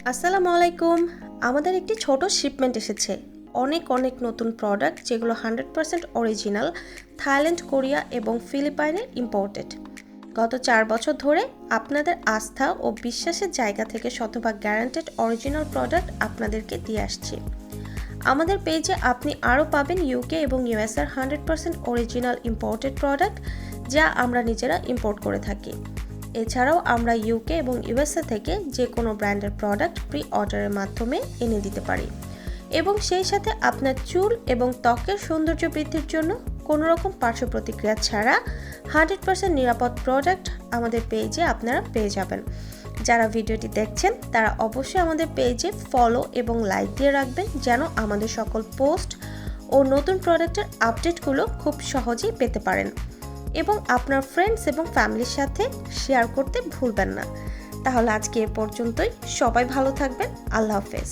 আসসালামু আলাইকুম। আমাদের একটি ছোট শিপমেন্ট এসেছে। অনেক নতুন প্রোডাক্ট যেগুলো 100% অরিজিনাল, থাইল্যান্ড, কোরিয়া এবং ফিলিপাইনের ইম্পোর্টেড। গত 4 বছর ধরে আপনাদের আস্থা ও বিশ্বাসের জায়গা থেকে শতভাগ গ্যারান্টেড অরিজিনাল প্রোডাক্ট আপনাদেরকে দিয়ে আসছি। আমাদের পেজে আপনি আরও পাবেন ইউকে এবং ইউএসএর 100% অরিজিনাল ইম্পোর্টেড প্রোডাক্ট, যা আমরা নিজেরা ইম্পোর্ট করে থাকি। এছাড়াও আমরা ইউকে এবং ইউএসএ থেকে যে কোনো ব্র্যান্ডের প্রোডাক্ট প্রি অর্ডারের মাধ্যমে এনে দিতে পারি এবং সেই সাথে আপনার চুল এবং ত্বকের সৌন্দর্য বৃদ্ধির জন্য কোনো রকম পার্শ্ব প্রতিক্রিয়া ছাড়া 100% নিরাপদ প্রোডাক্ট আমাদের পেজে আপনারা পেয়ে যাবেন। যারা ভিডিওটি দেখছেন তারা অবশ্যই আমাদের পেজে ফলো এবং লাইক দিয়ে রাখবেন, যেন আমাদের সকল পোস্ট ও নতুন প্রোডাক্টের আপডেটগুলো খুব সহজেই পেতে পারেন এবং আপনার ফ্রেন্ডস এবং ফ্যামিলির সাথে শেয়ার করতে ভুলবেন না। তাহলে আজকে এ পর্যন্তই। সবাই ভালো থাকবেন। আল্লাহ হাফেজ।